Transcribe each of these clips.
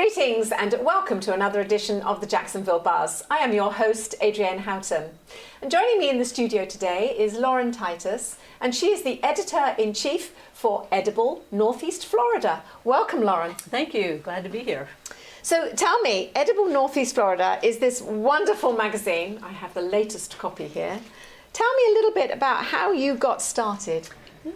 Greetings and welcome to another edition of the Jacksonville Buzz. I am your host, Adrienne Houghton. And joining me in the studio today is Lauren Titus, and she is the Editor-in-Chief for Edible Northeast Florida. Welcome, Lauren. Thank you. Glad to be here. So tell me, Edible Northeast Florida is this wonderful magazine. I have the latest copy here. Tell me a little bit about how you got started.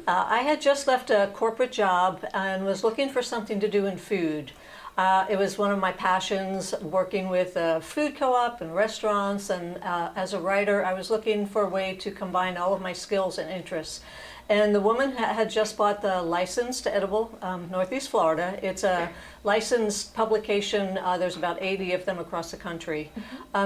I had just left a corporate job and was looking for something to do in food. It was one of my passions, working with food co-op and restaurants, and as a writer I was looking for a way to combine all of my skills and interests. And the woman had just bought the license to Edible Northeast Florida. It's a licensed publication. There's about 80 of them across the country.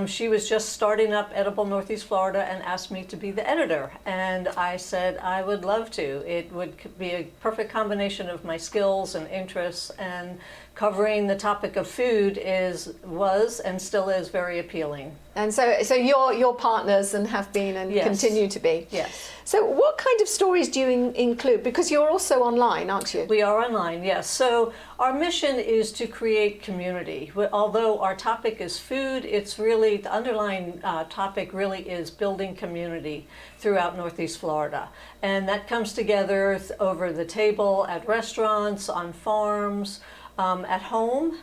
She was just starting up Edible Northeast Florida and asked me to be the editor. And I said I would love to. It would be a perfect combination of my skills and interests, and covering the topic of food was and still is very appealing. And so you're partners and have been and Yes. continue to be. Yes. So what kind of stories do you include? Because you're also online, aren't you? We are online, yes. So our mission is to create community. Although our topic is food, it's really, the underlying topic really is building community throughout Northeast Florida. And that comes together over the table, at restaurants, on farms, at home.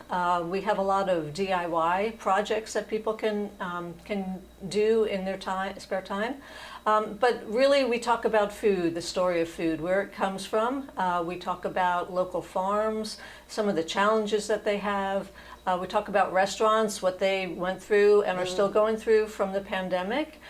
We have a lot of DIY projects that people can do in their spare time. But really we talk about food, the story of food, where it comes from. We talk about local farms, some of the challenges that they have. We talk about restaurants, what they went through and are still going through from the pandemic.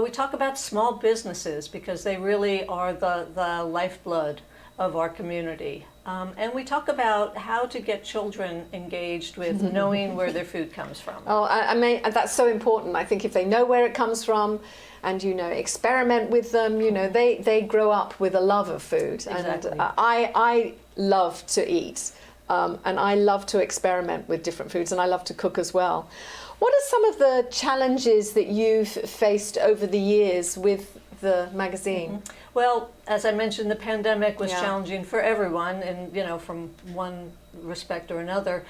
We talk about small businesses because they really are the lifeblood of our community. And we talk about how to get children engaged with knowing where their food comes from. Oh, I mean, that's so important. I think if they know where it comes from and, experiment with them, they grow up with a love of food. Exactly. And I love to eat, and I love to experiment with different foods, and I love to cook as well. What are some of the challenges that you've faced over the years with the magazine? Well, as I mentioned, the pandemic was challenging for everyone, and from one respect or another.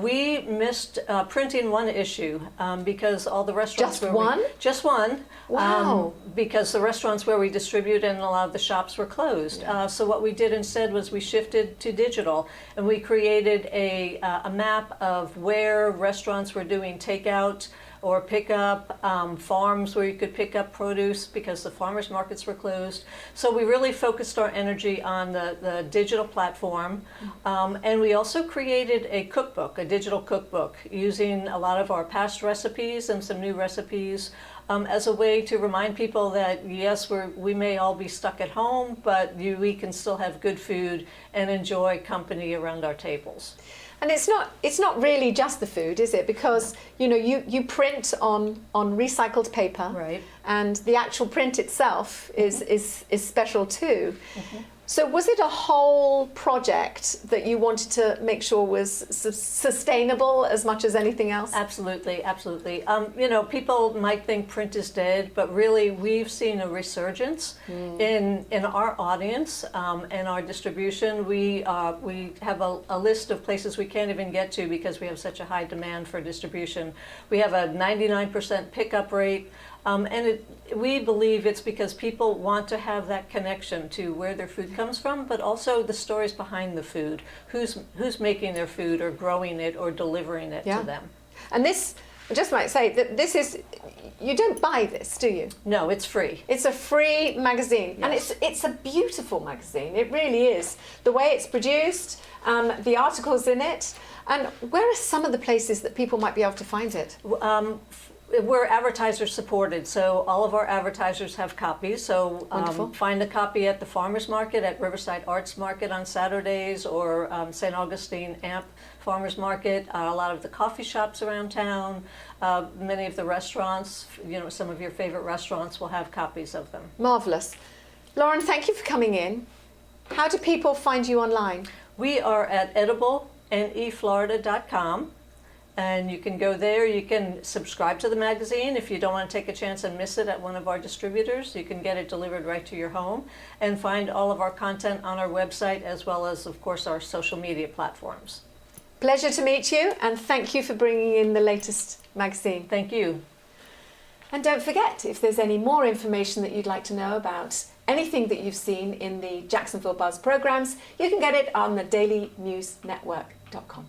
We missed printing one issue because all the restaurants just one. Wow. Because the restaurants where we distribute and a lot of the shops were closed. So what we did instead was we shifted to digital, and we created a map of where restaurants were doing takeout or pick up, farms where you could pick up produce because the farmers markets were closed. So we really focused our energy on the digital platform. And we also created a cookbook, a digital cookbook, using a lot of our past recipes and some new recipes as a way to remind people that yes, we may all be stuck at home, but we can still have good food and enjoy company around our tables. And it's not really just the food, is it? Because you print on recycled paper, right? And the actual print itself is special too. So was it a whole project that you wanted to make sure was sustainable as much as anything else? Absolutely, absolutely. People might think print is dead, but really we've seen a resurgence in our audience and our distribution. We have a list of places we can't even get to because we have such a high demand for distribution. We have a 99% pickup rate. We believe it's because people want to have that connection to where their food comes from, but also the stories behind the food, who's making their food or growing it or delivering it to them. And this, I just might say that this is, you don't buy this, do you? No, it's free. It's a free magazine, and it's a beautiful magazine. It really is. The way it's produced, the articles in it, and where are some of the places that people might be able to find it? We're advertiser supported, so all of our advertisers have copies. So find a copy at the Farmers Market, at Riverside Arts Market on Saturdays, or St. Augustine AMP Farmers Market, a lot of the coffee shops around town, many of the restaurants, some of your favorite restaurants will have copies of them. Marvelous. Lauren, thank you for coming in. How do people find you online? We are at edibleneflorida.com. And you can go there, you can subscribe to the magazine. If you don't want to take a chance and miss it at one of our distributors, you can get it delivered right to your home, and find all of our content on our website, as well as, of course, our social media platforms. Pleasure to meet you, and thank you for bringing in the latest magazine. Thank you. And don't forget, if there's any more information that you'd like to know about anything that you've seen in the Jacksonville Buzz programs, you can get it on the dailynewsnetwork.com.